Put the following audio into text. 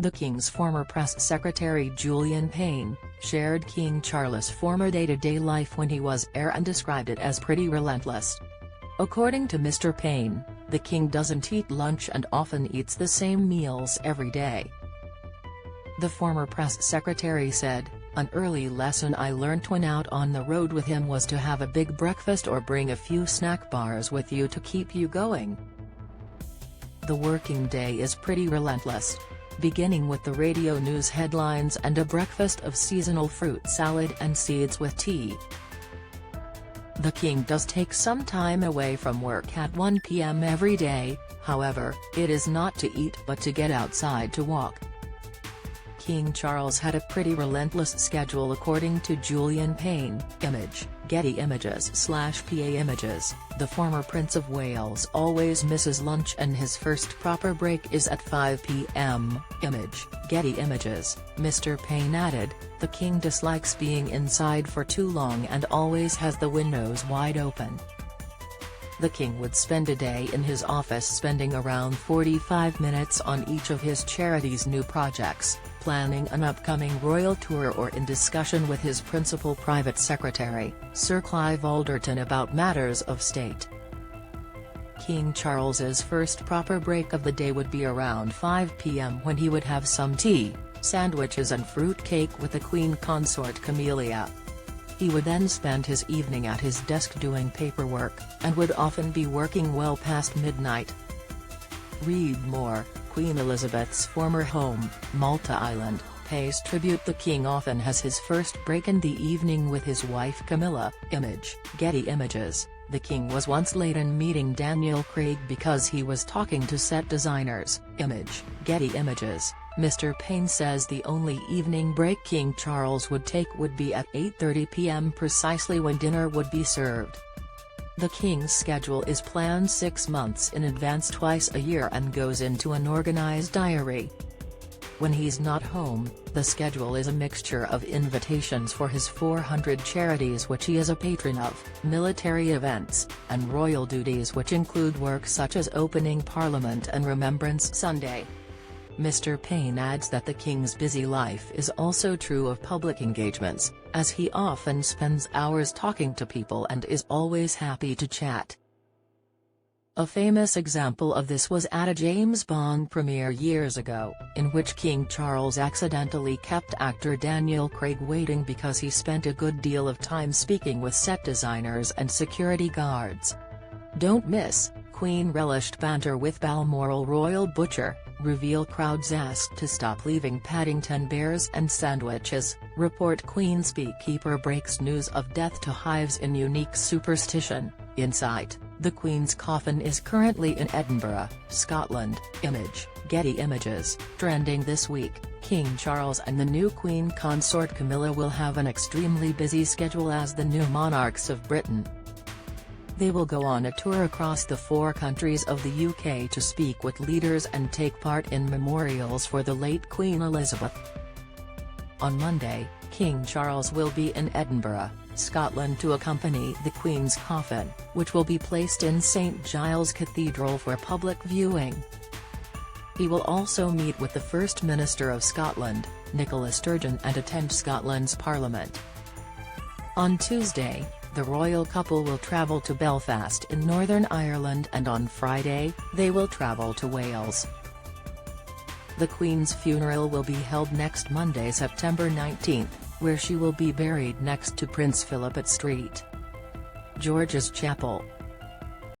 The King's former press secretary Julian Payne, shared King Charles' former day-to-day life when he was heir and described it as pretty relentless. According to Mr Payne, the King doesn't eat lunch and often eats the same meals every day. The former press secretary said, "An early lesson I learnt when out on the road with him was to have a big breakfast or bring a few snack bars with you to keep you going. The working day is pretty relentless, beginning with the radio news headlines and a breakfast of seasonal fruit salad and seeds with tea." The King does take some time away from work at 1 p.m. every day, however, it is not to eat but to get outside to walk. King Charles had a pretty relentless schedule according to Julian Payne, Image, Getty Images/PA Images. The former Prince of Wales always misses lunch and his first proper break is at 5 p.m, Image, Getty Images. Mr Payne added, "The King dislikes being inside for too long and always has the windows wide open." The King would spend a day in his office spending around 45 minutes on each of his charity's new projects, planning an upcoming royal tour or in discussion with his principal private secretary, Sir Clive Alderton, about matters of state. King Charles's first proper break of the day would be around 5 p.m. when he would have some tea, sandwiches and fruit cake with the Queen Consort Camilla. He would then spend his evening at his desk doing paperwork, and would often be working well past midnight. Read more. Queen Elizabeth's former home, Malta Island, pays tribute. The King often has his first break in the evening with his wife Camilla. Image, Getty Images. The King was once late in meeting Daniel Craig because he was talking to set designers. Image, Getty Images. Mr Payne says the only evening break King Charles would take would be at 8:30 p.m. precisely when dinner would be served. The King's schedule is planned 6 months in advance twice a year and goes into an organized diary. When he's not home, the schedule is a mixture of invitations for his 400 charities which he is a patron of, military events, and royal duties which include work such as opening Parliament and Remembrance Sunday. Mr Payne adds that the King's busy life is also true of public engagements, as he often spends hours talking to people and is always happy to chat. A famous example of this was at a James Bond premiere years ago, in which King Charles accidentally kept actor Daniel Craig waiting because he spent a good deal of time speaking with set designers and security guards. Don't miss, Queen relished banter with Balmoral royal butcher, reveal crowds asked to stop leaving Paddington bears and sandwiches, report Queen's beekeeper breaks news of death to hives in unique superstition, insight. The Queen's coffin is currently in Edinburgh, Scotland. Image, Getty Images. Trending this week, King Charles and the new Queen Consort Camilla will have an extremely busy schedule as the new monarchs of Britain. They will go on a tour across the 4 countries of the UK to speak with leaders and take part in memorials for the late Queen Elizabeth. On Monday, King Charles will be in Edinburgh, Scotland to accompany the Queen's coffin, which will be placed in St Giles Cathedral for public viewing. He will also meet with the First Minister of Scotland, Nicola Sturgeon, and attend Scotland's Parliament. On Tuesday, the royal couple will travel to Belfast in Northern Ireland, and on Friday, they will travel to Wales. The Queen's funeral will be held next Monday, September 19, where she will be buried next to Prince Philip at St. George's Chapel.